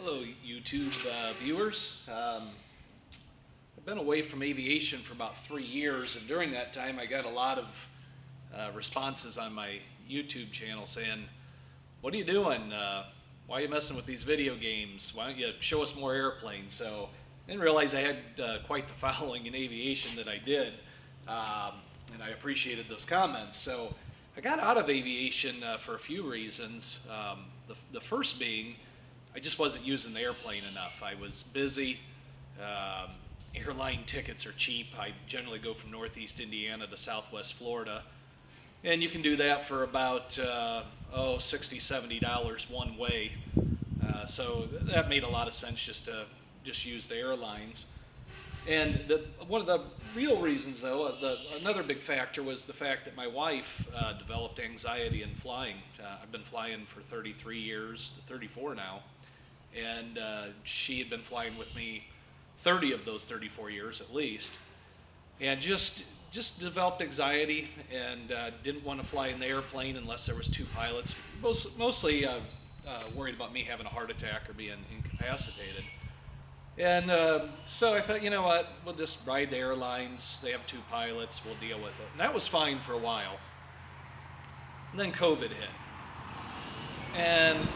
Hello, YouTube viewers. I've been away from aviation for about 3 years, and during that time I got a lot of responses on my YouTube channel saying, what are you doing? Why are you messing with these video games? Why don't you show us more airplanes? So I didn't realize I had quite the following in aviation that I did, and I appreciated those comments. So I got out of aviation for a few reasons. The first being, I just wasn't using the airplane enough. I was busy. Airline tickets are cheap. I generally go from Northeast Indiana to Southwest Florida. And you can do that for about $60, $70 one way. So that made a lot of sense just to use the airlines. And one of the real reasons, though, another big factor was the fact that my wife developed anxiety in flying. I've been flying for 33 years, 34 now, and she had been flying with me 30 of those 34 years at least, and just developed anxiety and didn't want to fly in the airplane unless there was two pilots. Mostly worried about me having a heart attack or being incapacitated. And so I thought, you know what, we'll just ride the airlines. They have two pilots, we'll deal with it. And that was fine for a while. And then COVID hit. And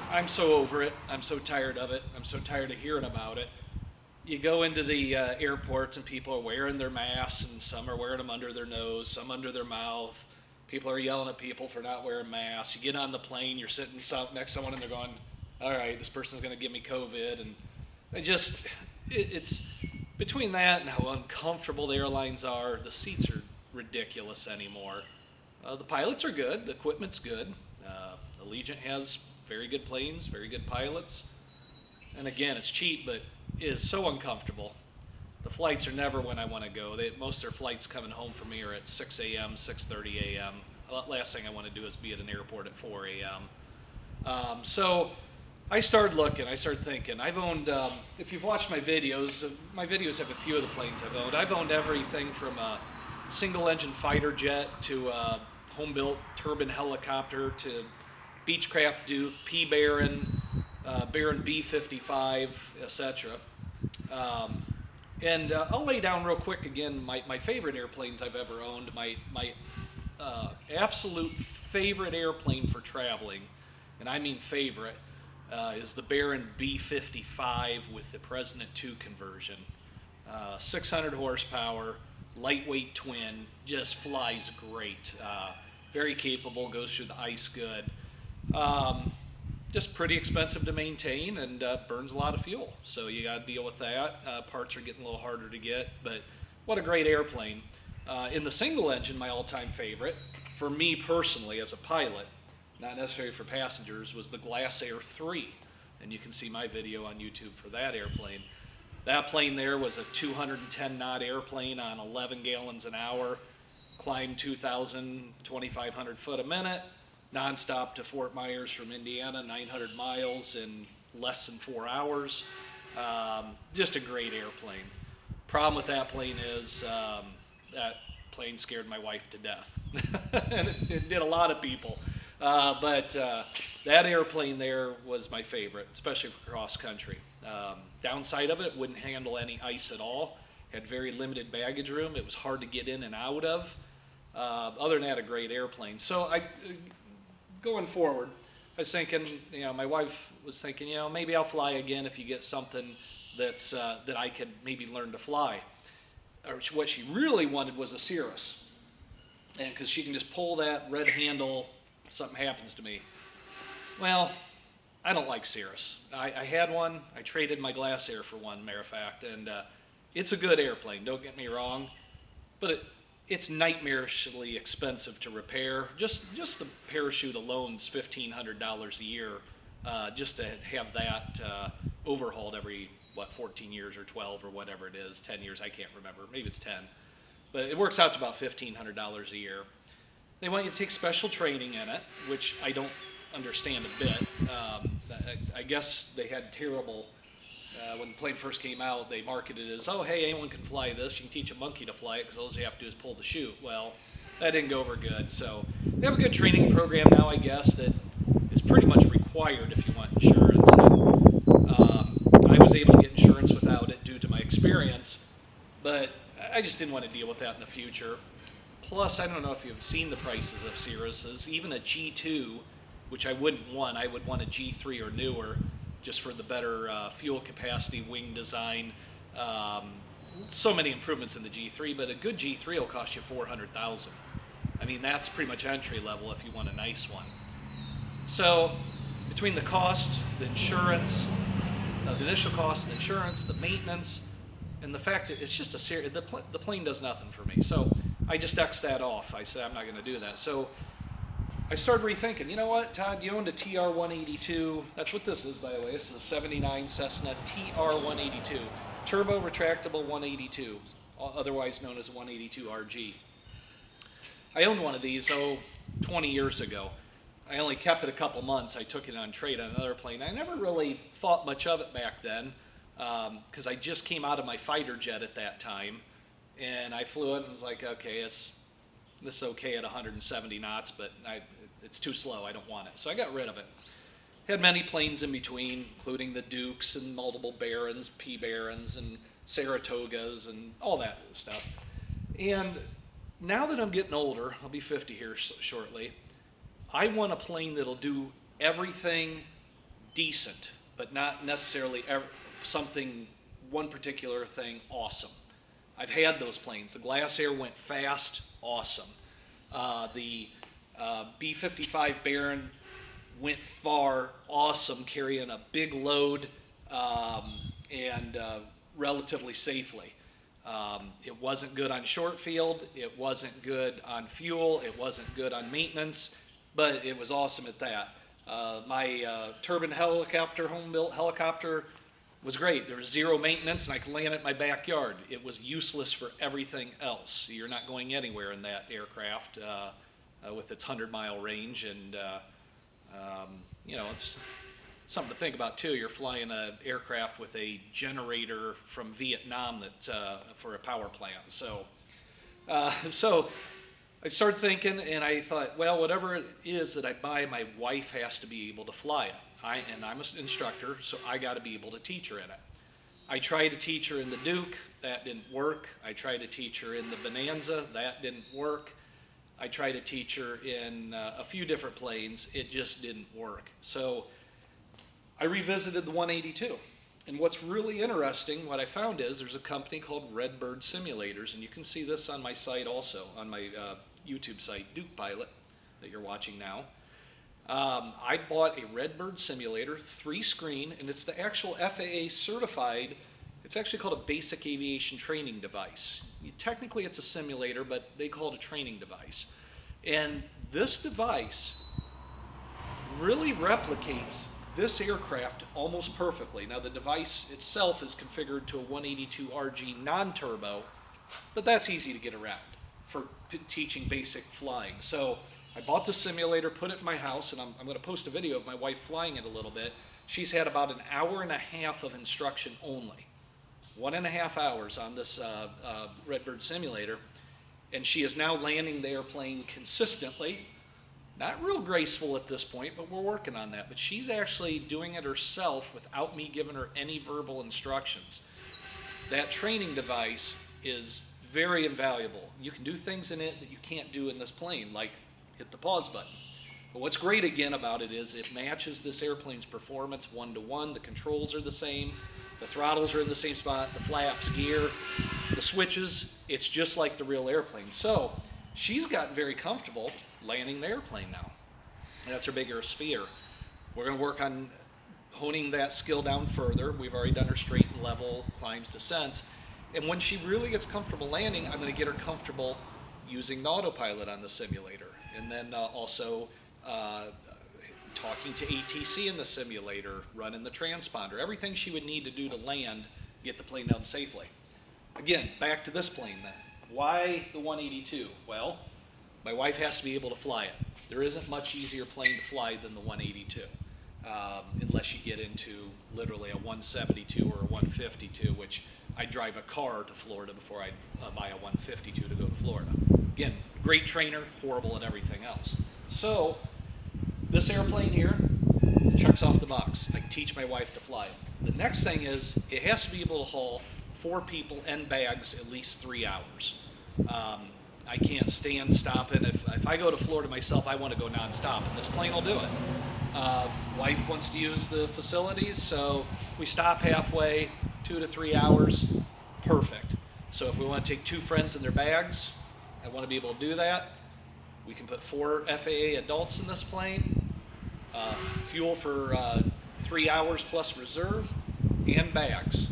I'm so over it. I'm so tired of it. I'm so tired of hearing about it. You go into the airports and people are wearing their masks, and some are wearing them under their nose, some under their mouth. People are yelling at people for not wearing masks. You get on the plane, you're sitting next to someone and they're going, all right, this person's going to give me COVID. And it's between that and how uncomfortable the airlines are, the seats are ridiculous anymore. The pilots are good, the equipment's good. Allegiant has very good planes, very good pilots. And again, it's cheap, but it is so uncomfortable. The flights are never when I want to go. Most of their flights coming home for me are at 6 a.m., 6:30 a.m. Last thing I want to do is be at an airport at 4 a.m. So I started looking, I started thinking. I've owned, if you've watched my videos have a few of the planes I've owned. I've owned everything from a single-engine fighter jet to a home-built turbine helicopter to Beechcraft Duke, P-Baron, Baron B-55, etc. And I'll lay down real quick again my favorite airplanes I've ever owned. My absolute favorite airplane for traveling, and I mean favorite, is the Baron B-55 with the President II conversion. 600 horsepower, lightweight twin, just flies great. Very capable, goes through the ice good. Just pretty expensive to maintain and burns a lot of fuel. So you got to deal with that. Parts are getting a little harder to get, but what a great airplane. In the single engine, my all-time favorite, for me personally as a pilot, not necessarily for passengers, was the Glass Air 3. And you can see my video on YouTube for that airplane. That plane there was a 210 knot airplane on 11 gallons an hour, climbed 2,000, 2,500 foot a minute, nonstop to Fort Myers from Indiana, 900 miles in less than 4 hours. Just a great airplane. Problem with that plane is that plane scared my wife to death. And it did a lot of people. But that airplane there was my favorite, especially for cross country. Downside of it, wouldn't handle any ice at all. Had very limited baggage room. It was hard to get in and out of. Other than that, a great airplane. So going forward, I was thinking, my wife was thinking, maybe I'll fly again if you get something that I could maybe learn to fly. Or what she really wanted was a Cirrus, and because she can just pull that red handle, something happens to me. Well, I don't like Cirrus. I had one. I traded my Glass Air for one, matter of fact, and it's a good airplane. Don't get me wrong, but it's nightmarishly expensive to repair. Just the parachute alone is $1,500 a year, just to have that overhauled every 14 years or 12 or whatever it is, 10 years, I can't remember, maybe it's 10. But it works out to about $1,500 a year. They want you to take special training in it, which I don't understand a bit. I guess they had terrible, when the plane first came out, they marketed it as, oh, hey, anyone can fly this. You can teach a monkey to fly it because all you have to do is pull the chute. Well, that didn't go over good. So they have a good training program now, I guess, that is pretty much required if you want insurance. And, but I just didn't want to deal with that in the future. Plus, I don't know if you've seen the prices of Cirruses. Even a G2, which I wouldn't want, I would want a G3 or newer, just for the better fuel capacity, wing design. So many improvements in the G3, but a good G3 will cost you $400,000. I mean, that's pretty much entry level if you want a nice one. So between the cost, the insurance, the initial cost, the insurance, the maintenance, and the fact that it's just the plane does nothing for me. So I just X'd that off. I said, I'm not going to do that. So I started rethinking, you know what, Todd, you owned a TR182. That's what this is, by the way. This is a 79 Cessna TR182, turbo retractable 182, otherwise known as 182 RG. I owned one of these, 20 years ago. I only kept it a couple months. I took it on trade on another plane. I never really thought much of it back then because I just came out of my fighter jet at that time, and I flew it and was like, okay, this is okay at 170 knots, but it's too slow. I don't want it. So I got rid of it. Had many planes in between, including the Dukes and multiple Barons, P Barons, and Saratogas, and all that stuff. And now that I'm getting older, I'll be 50 here shortly, I want a plane that'll do everything decent, but not necessarily one particular thing awesome. I've had those planes. The Glass Air went fast, awesome. The B-55 Baron went far, awesome, carrying a big load and relatively safely. It wasn't good on short field, it wasn't good on fuel, it wasn't good on maintenance, but it was awesome at that. My turbine helicopter, home-built helicopter, was great. There was zero maintenance, and I could land it in my backyard. It was useless for everything else. You're not going anywhere in that aircraft with its 100-mile range, and you know, it's something to think about too. You're flying an aircraft with a generator from Vietnam for a power plant. So I started thinking, and I thought, well, whatever it is that I buy, my wife has to be able to fly it. And I'm an instructor, so I got to be able to teach her in it. I tried to teach her in the Duke, that didn't work. I tried to teach her in the Bonanza, that didn't work. I tried to teach her in a few different planes, it just didn't work. So I revisited the 182. And what's really interesting, what I found is there's a company called Redbird Simulators, and you can see this on my site also, on my YouTube site, Duke Pilot, that you're watching now. I bought a Redbird simulator, 3-screen, and it's the actual FAA certified. It's actually called a basic aviation training device. Technically it's a simulator, but they call it a training device. And this device really replicates this aircraft almost perfectly. Now the device itself is configured to a 182 RG non-turbo, but that's easy to get around for teaching basic flying. So I bought the simulator, put it in my house, and I'm going to post a video of my wife flying it a little bit. She's had about an hour and a half of instruction only. 1.5 hours on this Redbird simulator, and she is now landing the airplane consistently. Not real graceful at this point, but we're working on that. But she's actually doing it herself without me giving her any verbal instructions. That training device is very invaluable. You can do things in it that you can't do in this plane, like hit the pause button. But what's great again about it is it matches this airplane's performance one-to-one. The controls are the same. The throttles are in the same spot. The flaps, gear, the switches, it's just like the real airplane. So she's gotten very comfortable landing the airplane now. That's her biggest fear. We're going to work on honing that skill down further. We've already done her straight and level, climbs, descents. And when she really gets comfortable landing, I'm going to get her comfortable using the autopilot on the simulator. And then also talking to ATC in the simulator, running the transponder, everything she would need to do to land, get the plane down safely. Again, back to this plane then. Why the 182? Well, my wife has to be able to fly it. There isn't much easier plane to fly than the 182, unless you get into literally a 172 or a 152, which I drive a car to Florida before I buy a 152 to go to Florida. Again, great trainer, horrible at everything else. So this airplane here checks off the box. I teach my wife to fly it. The next thing is it has to be able to haul 4 people and bags at least 3 hours. I can't stand stopping. If I go to Florida myself, I want to go nonstop, and this plane will do it. Wife wants to use the facilities, so we stop halfway, 2 to 3 hours, perfect. So if we want to take 2 friends and their bags, I want to be able to do that. We can put 4 FAA adults in this plane, fuel for 3 hours plus reserve, and bags.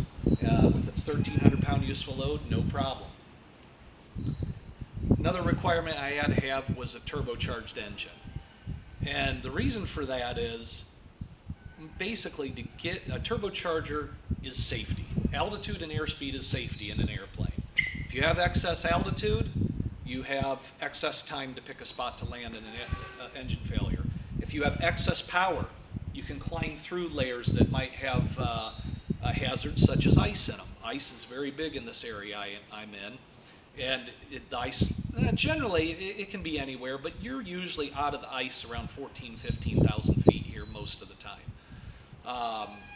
With its 1,300-pound useful load, no problem. Another requirement I had to have was a turbocharged engine. And the reason for that is basically to get a turbocharger is safety. Altitude and airspeed is safety in an airplane. If you have excess altitude, you have excess time to pick a spot to land in an engine failure. If you have excess power, you can climb through layers that might have hazards such as ice in them. Ice is very big in this area I'm in. And the ice, generally, it can be anywhere, but you're usually out of the ice around 14,000, 15,000 feet here most of the time.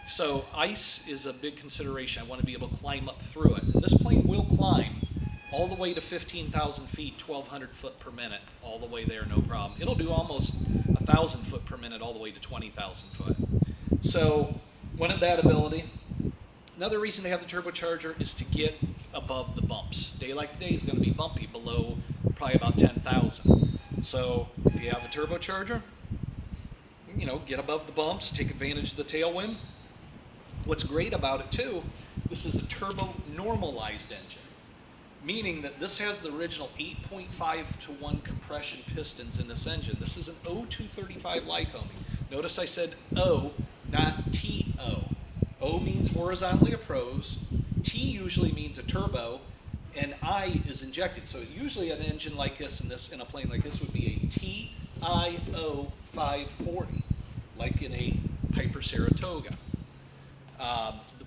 So ice is a big consideration. I want to be able to climb up through it. And this plane will climb all the way to 15,000 feet, 1,200 foot per minute, all the way there, no problem. It'll do almost 1,000 foot per minute all the way to 20,000 foot. So wanted that ability. Another reason to have the turbocharger is to get above the bumps. Day like today is going to be bumpy, below probably about 10,000. So if you have a turbocharger, get above the bumps, take advantage of the tailwind. What's great about it too, this is a turbo normalized engine, meaning that this has the original 8.5:1 compression pistons in this engine. This is an O235 Lycoming. Notice I said O, not TO. O means horizontally approach, T usually means a turbo, and I is injected. So usually an engine like this in a plane like this would be a TIO 540, like in a Piper Saratoga.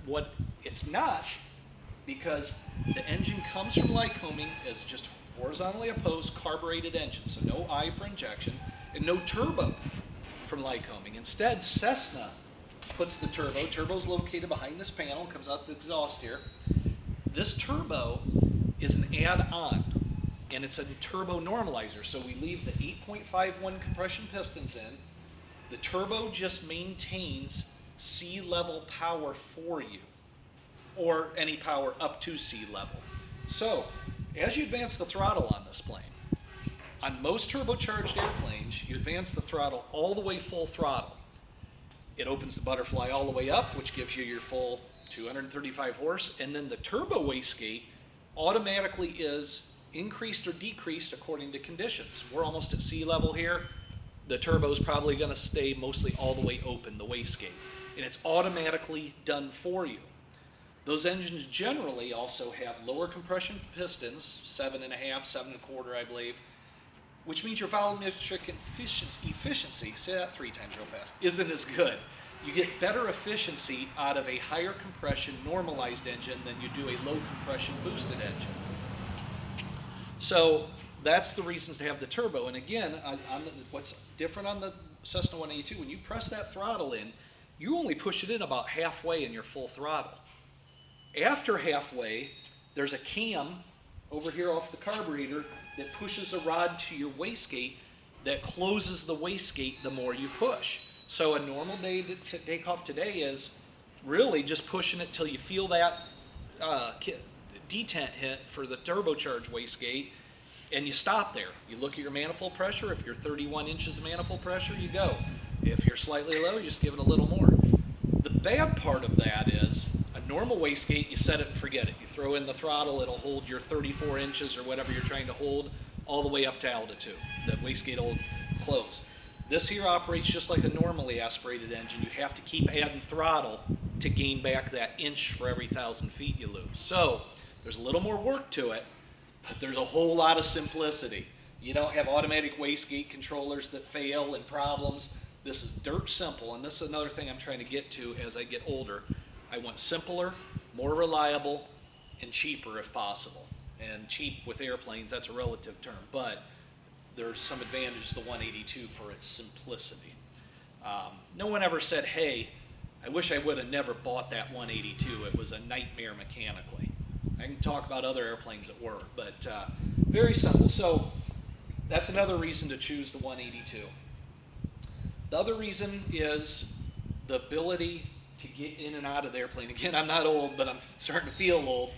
What it's not, because the engine comes from Lycoming as just horizontally opposed carbureted engine, so no I for injection, and no turbo from Lycoming. Instead, Cessna puts the turbo. Turbo's located behind this panel, comes out the exhaust here. This turbo is an add-on, and it's a turbo normalizer. So we leave the 8.51 compression pistons in. The turbo just maintains sea level power for you, or any power up to sea level. So as you advance the throttle on this plane, on most turbocharged airplanes, you advance the throttle all the way full throttle. It opens the butterfly all the way up, which gives you your full 235 horse, and then the turbo wastegate automatically is increased or decreased according to conditions. We're almost at sea level here. The turbo is probably going to stay mostly all the way open, the wastegate, and it's automatically done for you. Those engines generally also have lower compression pistons, 7.5, 7.25, I believe, which means your volumetric efficiency, say that 3 times real fast, isn't as good. You get better efficiency out of a higher compression normalized engine than you do a low compression boosted engine. So that's the reasons to have the turbo. And again, what's different on the Cessna 182, when you press that throttle in, you only push it in about halfway in your full throttle. After halfway, there's a cam over here off the carburetor that pushes a rod to your wastegate that closes the wastegate the more you push. So a normal day to take off today is really just pushing it till you feel that detent hit for the turbocharged wastegate, and you stop there. You look at your manifold pressure. If you're 31 inches of manifold pressure, you go. If you're slightly low, you just give it a little more. The bad part of that is a normal wastegate, you set it and forget it. You throw in the throttle, it'll hold your 34 inches or whatever you're trying to hold all the way up to altitude. The wastegate will close. This here operates just like a normally aspirated engine. You have to keep adding throttle to gain back that inch for every 1,000 feet you lose. So there's a little more work to it, but there's a whole lot of simplicity. You don't have automatic wastegate controllers that fail and problems. This is dirt simple, and this is another thing I'm trying to get to as I get older. I want simpler, more reliable, and cheaper if possible. And cheap with airplanes, that's a relative term, but there's some advantage to the 182 for its simplicity. No one ever said, hey, I wish I would have never bought that 182. It was a nightmare mechanically. I can talk about other airplanes that were, but very simple. So that's another reason to choose the 182. The other reason is the ability to get in and out of the airplane. Again, I'm not old, but I'm starting to feel old.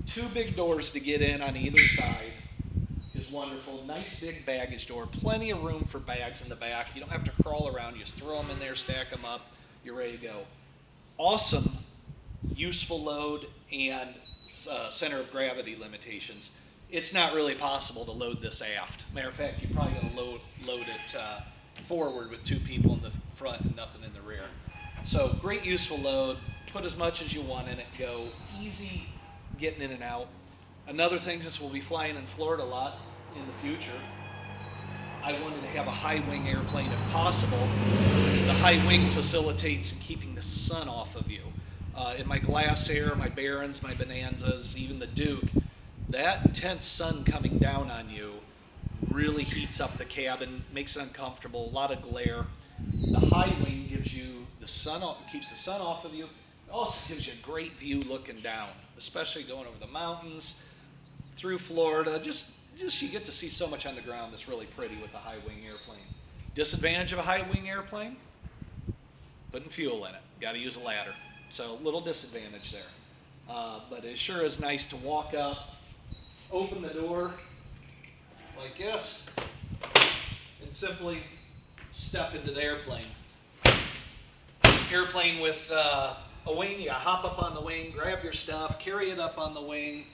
2 big doors to get in on either side is wonderful. Nice big baggage door, plenty of room for bags in the back. You don't have to crawl around, you just throw them in there, stack them up, you're ready to go. Awesome, useful load and center of gravity limitations. It's not really possible to load this aft. Matter of fact, you're probably going to load it forward with 2 people in the front and nothing in the rear. So great useful load, put as much as you want in it, go easy getting in and out. Another thing, since we'll be flying in Florida a lot in the future, I wanted to have a high wing airplane if possible. The high wing facilitates in keeping the sun off of you. In my Glass Air, my Barons, my Bonanzas, even the Duke, that intense sun coming down on you really heats up the cabin, makes it uncomfortable, a lot of glare. The high wing gives you the sun, keeps the sun off of you. It also gives you a great view looking down, especially going over the mountains, through Florida. Just you get to see so much on the ground that's really pretty with a high wing airplane. Disadvantage of a high wing airplane? Putting fuel in it. Got to use a ladder. So little disadvantage there. But it sure is nice to walk up, open the door like this, and simply step into the airplane. Airplane with a wing, you gotta hop up on the wing, grab your stuff, carry it up on the wing.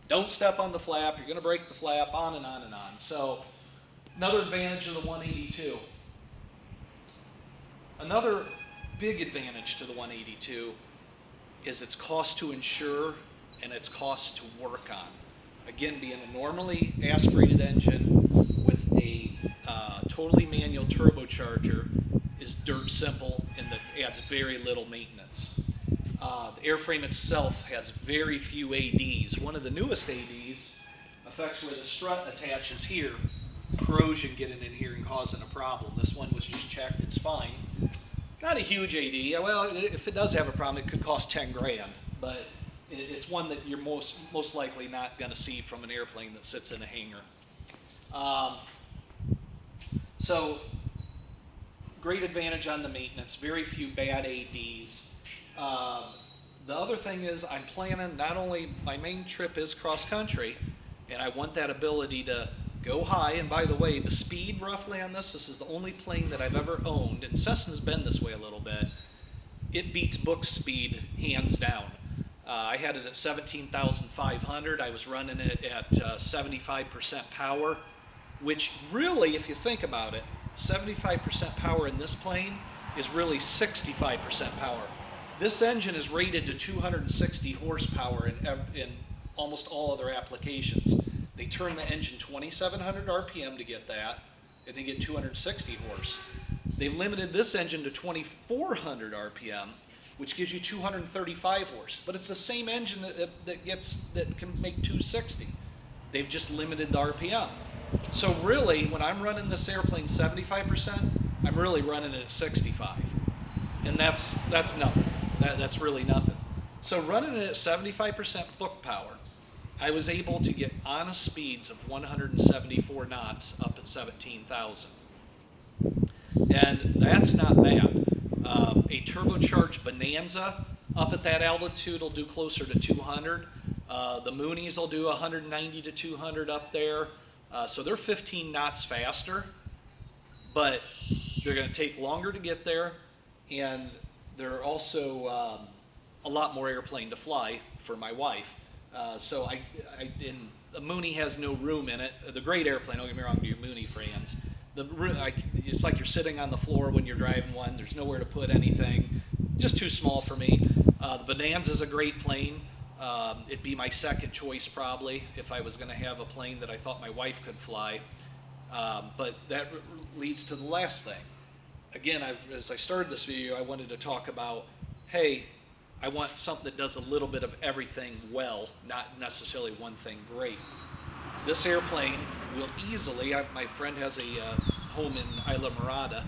Don't step on the flap, you're gonna break the flap, on and on and on. So another advantage of the 182. Another big advantage to the 182 is its cost to insure and its cost to work on. Again, being a normally aspirated engine with a totally manual turbocharger is dirt simple and that adds very little maintenance. The airframe itself has very few ADs. One of the newest ADs affects where the strut attaches here. Corrosion getting in here and causing a problem. This one was just checked, it's fine. Not a huge AD. Well, if it does have a problem, it could cost 10 grand, but it's one that you're most likely not going to see from an airplane that sits in a hangar. So, great advantage on the maintenance, very few bad ADs. The other thing is I'm planning, not only my main trip is cross country, and I want that ability to go high, and by the way, the speed roughly on this is the only plane that I've ever owned, and Cessna's been this way a little bit, it beats book speed hands down. I had it at 17,500, I was running it at 75% power, which really, if you think about it, 75% power in this plane is really 65% power. This engine is rated to 260 horsepower in almost all other applications. They turn the engine 2,700 RPM to get that, and they get 260 horse. They've limited this engine to 2,400 RPM, which gives you 235 horse. But it's the same engine that can make 260. They've just limited the RPM. So really, when I'm running this airplane 75%, I'm really running it at 65, and that's nothing. That's really nothing. So running it at 75% book power, I was able to get honest speeds of 174 knots up at 17,000. And that's not bad. A turbocharged Bonanza up at that altitude will do closer to 200. The Moonies will do 190 to 200 up there. So they're 15 knots faster, but they're going to take longer to get there, and they're also a lot more airplane to fly for my wife. So the Mooney has no room in it. The great airplane, don't get me wrong, to your Mooney fans. It's like you're sitting on the floor when you're driving one. There's nowhere to put anything. Just too small for me. The Bonanza is a great plane. It'd be my second choice probably if I was going to have a plane that I thought my wife could fly. But that leads to the last thing. Again, as I started this video, I wanted to talk about, hey, I want something that does a little bit of everything well, not necessarily one thing great. This airplane will easily, my friend has a home in Isla Mirada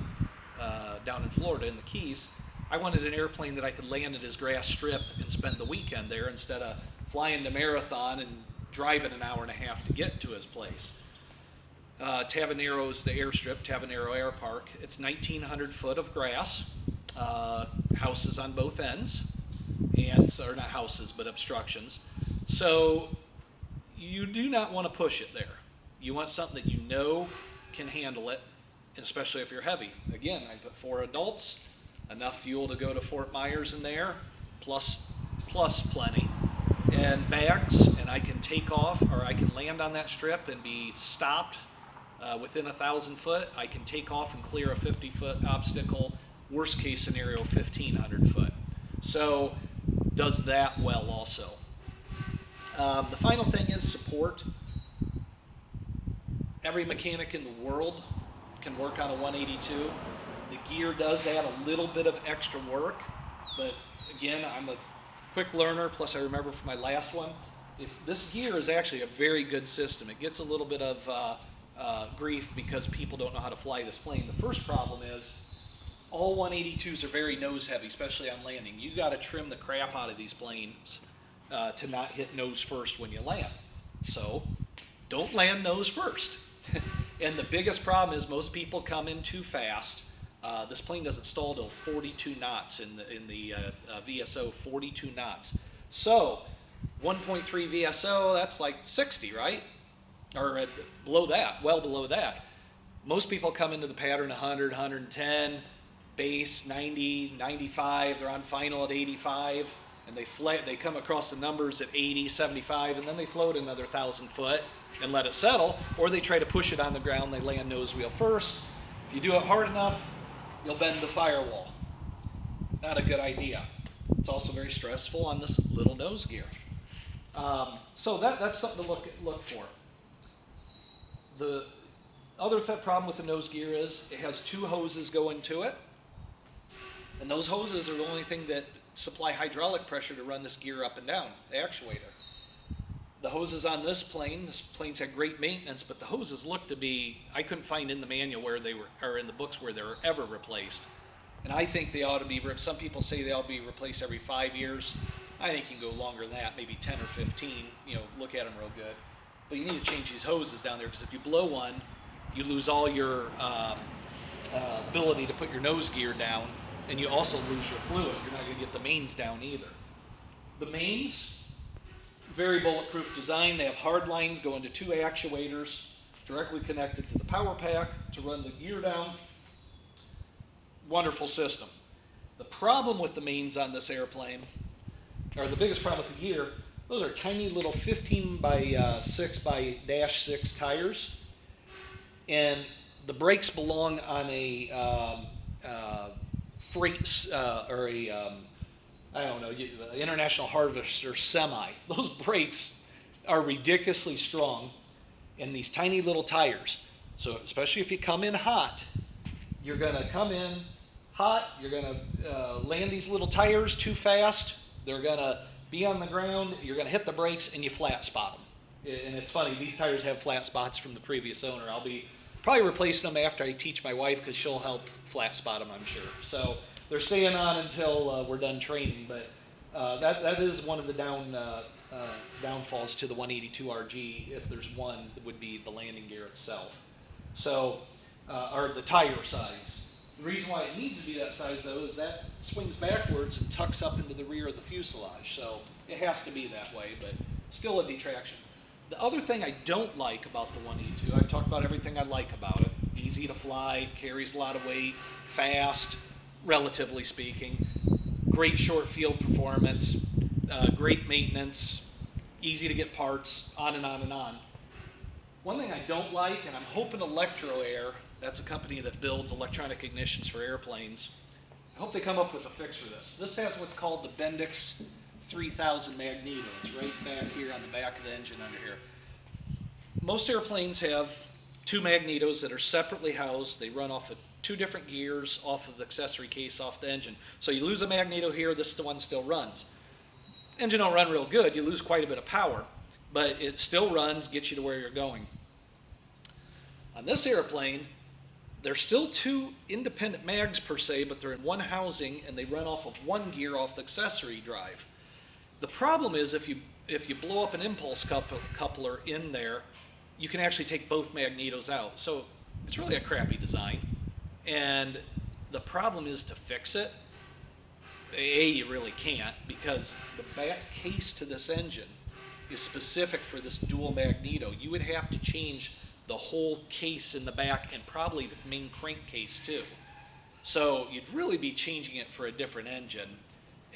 down in Florida in the Keys. I wanted an airplane that I could land at his grass strip and spend the weekend there instead of flying to Marathon and driving an hour and a half to get to his place. Tavanero is the airstrip, Tavanero Air Park. It's 1,900 foot of grass, houses on both ends, or not houses, but obstructions. So you do not want to push it there. You want something that you know can handle it, and especially if you're heavy. Again, I put 4 adults, enough fuel to go to Fort Myers in there, plus plenty, and bags, and I can take off, or I can land on that strip and be stopped within 1,000 foot. I can take off and clear a 50-foot obstacle. Worst case scenario, 1,500 foot. So does that well also. The final thing is support. Every mechanic in the world can work on a 182. The gear does add a little bit of extra work, but again, I'm a quick learner, plus I remember from my last one, if this gear is actually a very good system. It gets a little bit of grief because people don't know how to fly this plane. The first problem is all 182s are very nose heavy, especially on landing. You got to trim the crap out of these planes to not hit nose first when you land. So don't land nose first. And the biggest problem is most people come in too fast. This plane doesn't stall till 42 knots in the VSO, 42 knots. So 1.3 VSO, that's like 60, right? Or below that, well below that. Most people come into the pattern 100, 110, base 90, 95, they're on final at 85, and they come across the numbers at 80, 75, and then they float another 1,000 foot and let it settle, or they try to push it on the ground, they land nose wheel first. If you do it hard enough, you'll bend the firewall. Not a good idea. It's also very stressful on this little nose gear. So that's something to look for. The other problem with the nose gear is it has 2 hoses going to it, and those hoses are the only thing that supply hydraulic pressure to run this gear up and down, the actuator. The hoses on this plane's had great maintenance, but the hoses look to be, I couldn't find in the manual where they were, or in the books where they were ever replaced. And I think they ought to be, some people say they ought to be replaced every 5 years. I think you can go longer than that, maybe 10 or 15, look at them real good. But you need to change these hoses down there, because if you blow one, you lose all your ability to put your nose gear down, and you also lose your fluid. You're not going to get the mains down either. The mains, very bulletproof design. They have hard lines going to 2 actuators directly connected to the power pack to run the gear down. Wonderful system. The problem with the mains on this airplane, or the biggest problem with the gear, those are tiny little 15 by 6 by -6 tires, and the brakes belong on a freight or a I don't know, International Harvester semi. Those brakes are ridiculously strong in these tiny little tires. So especially if you come in hot, you're going to come in hot, you're going to land these little tires too fast, they're going to be on the ground, you're going to hit the brakes, and you flat spot them. And it's funny, these tires have flat spots from the previous owner. I'll be probably replacing them after I teach my wife, because she'll help flat spot them, I'm sure. So they're staying on until we're done training, but that is one of the downfalls to the 182 RG, if there's one, would be the landing gear itself. So, or the tire size. The reason why it needs to be that size, though, is that swings backwards and tucks up into the rear of the fuselage. So it has to be that way, but still a detraction. The other thing I don't like about the 182, I've talked about everything I like about it. Easy to fly, carries a lot of weight, fast, relatively speaking. Great short field performance, great maintenance, easy to get parts, on and on and on. One thing I don't like, and I'm hoping Electro Air, that's a company that builds electronic ignitions for airplanes, I hope they come up with a fix for this. This has what's called the Bendix 3000 Magneto. It's right back here on the back of the engine under here. Most airplanes have 2 magnetos that are separately housed. They run off of 2 different gears off of the accessory case off the engine. So you lose a magneto here, this one still runs. Engine don't run real good, you lose quite a bit of power, but it still runs, gets you to where you're going. On this airplane, there's still 2 independent mags per se, but they're in one housing and they run off of 1 gear off the accessory drive. The problem is if you if you blow up an impulse coupler in there, you can actually take both magnetos out. So it's really a crappy design. And the problem is to fix it, you really can't, because the back case to this engine is specific for this dual magneto. You would have to change the whole case in the back and probably the main crankcase too. So you'd really be changing it for a different engine,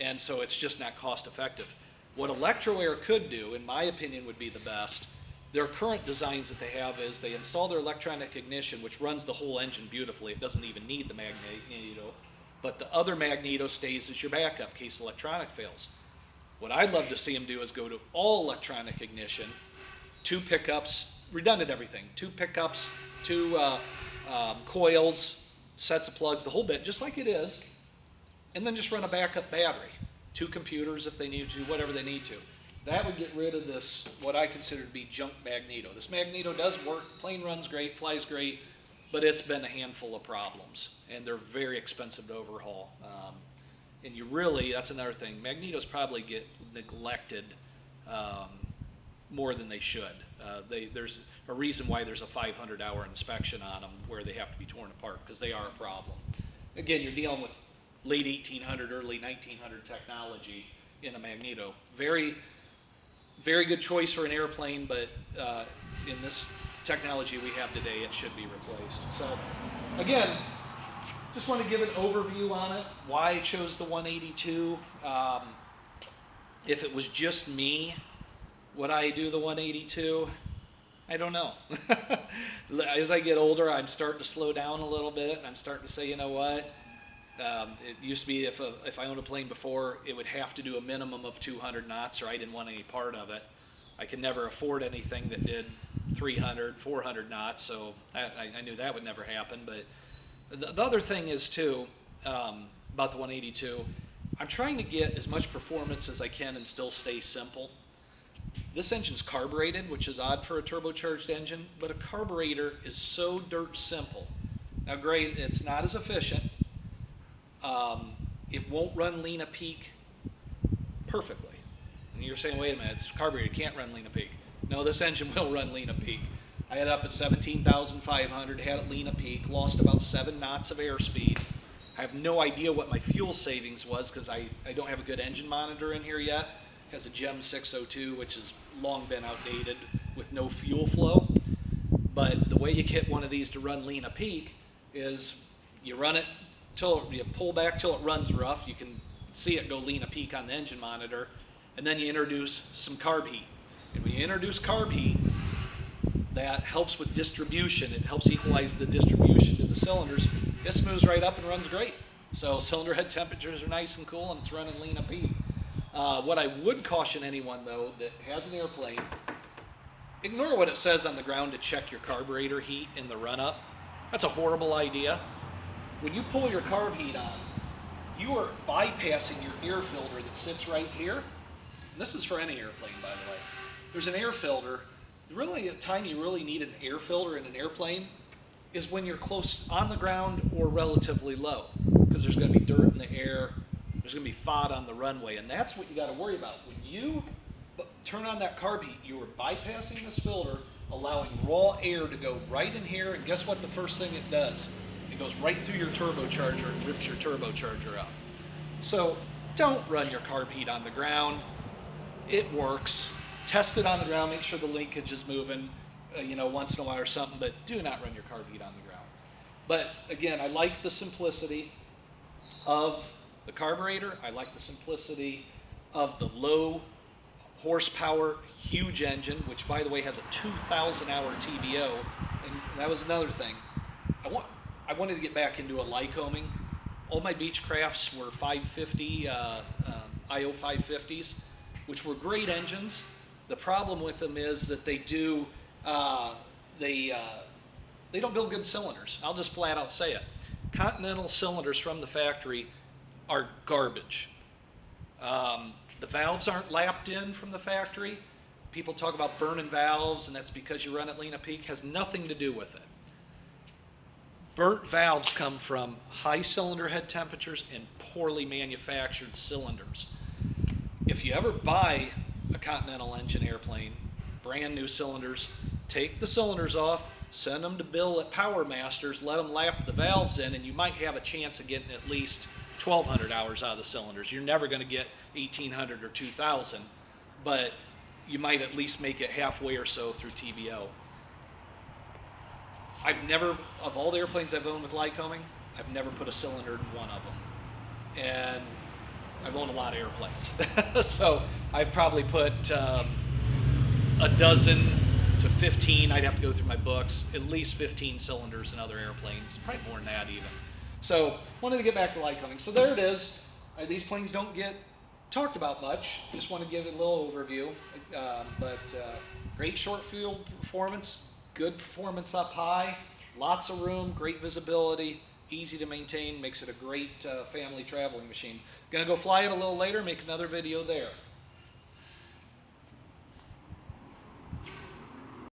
and so it's just not cost effective. What Electro-Air could do, in my opinion, would be the best. Their current designs that they have is they install their electronic ignition, which runs the whole engine beautifully. It doesn't even need the magneto, but the other magneto stays as your backup in case electronic fails. What I'd love to see them do is go to all electronic ignition, 2 pickups, redundant everything, 2 pickups, 2 coils, sets of plugs, the whole bit, just like it is, and then just run a backup battery, 2 computers if they need to, whatever they need to. That would get rid of this, what I consider to be junk magneto. This magneto does work, the plane runs great, flies great, but it's been a handful of problems, and they're very expensive to overhaul. And you really, that's another thing, magnetos probably get neglected more than they should. There's a reason why there's a 500-hour inspection on them where they have to be torn apart, because they are a problem. Again, you're dealing with late 1800, early 1900 technology in a magneto. Very, very good choice for an airplane, but in this technology we have today, it should be replaced. So again, just want to give an overview on it, why I chose the 182. If it was just me, would I do the 182? I don't know. As I get older, I'm starting to slow down a little bit, and I'm starting to say, you know what? It used to be if I owned a plane before, it would have to do a minimum of 200 knots, or I didn't want any part of it. I could never afford anything that did 300, 400 knots, so I knew that would never happen. But the other thing is, too, about the 182, I'm trying to get as much performance as I can and still stay simple. This engine's carbureted, which is odd for a turbocharged engine, but a carburetor is so dirt simple. Now, great, it's not as efficient. It won't run lean a peak perfectly. And you're saying, wait a minute, it's carburetor, it can't run lean a peak. No, this engine will run lean a peak. I had it up at 17,500, had it lean a peak, lost about 7 knots of airspeed. I have no idea what my fuel savings was because I don't have a good engine monitor in here yet. It has a GEM 602, which has long been outdated with no fuel flow. But the way you get one of these to run lean a peak is you run it till you pull back till it runs rough. You can see it go lean a peak on the engine monitor, and then you introduce some carb heat. And when you introduce carb heat, that helps with distribution. It helps equalize the distribution to the cylinders. It smooths right up and runs great. So cylinder head temperatures are nice and cool, and it's running lean a peak. What I would caution anyone, though, that has an airplane, ignore what it says on the ground to check your carburetor heat in the run-up. That's a horrible idea. When you pull your carb heat on, you are bypassing your air filter that sits right here. And this is for any airplane, by the way. There's an air filter. Really, the time you really need an air filter in an airplane is when you're close on the ground or relatively low, because there's going to be dirt in the air, there's going to be FOD on the runway, and that's what you got to worry about. When you turn on that carb heat, you are bypassing this filter, allowing raw air to go right in here, and guess what the first thing it does? It goes right through your turbocharger and rips your turbocharger up. So don't run your carb heat on the ground. It works. Test it on the ground, make sure the linkage is moving, once in a while or something, but do not run your carb heat on the ground. But again, I like the simplicity of the carburetor. I like the simplicity of the low horsepower, huge engine, which by the way has a 2,000-hour TBO, and that was another thing. I wanted to get back into a Lycoming. All my Beechcrafts were 550, IO 550s, which were great engines. The problem with them is that they don't build good cylinders. I'll just flat out say it. Continental cylinders from the factory are garbage. The valves aren't lapped in from the factory. People talk about burning valves, and that's because you run at lean a peak. Has nothing to do with it. Burnt valves come from high cylinder head temperatures and poorly manufactured cylinders. If you ever buy a Continental engine airplane, brand new cylinders, take the cylinders off, send them to Bill at Power Masters, let them lap the valves in, and you might have a chance of getting at least 1,200 hours out of the cylinders. You're never going to get 1,800 or 2,000, but you might at least make it halfway or so through TVO. I've never, of all the airplanes I've owned with Lycoming, I've never put a cylinder in one of them. And I've owned a lot of airplanes. So I've probably put a dozen to 15, I'd have to go through my books, at least 15 cylinders in other airplanes, probably more than that even. So wanted to get back to Lycoming. So there it is. These planes don't get talked about much. Just want to give it a little overview. Great short fuel performance, good performance up high, lots of room, great visibility, easy to maintain, makes it a great family traveling machine. Gonna go fly it a little later, make another video there.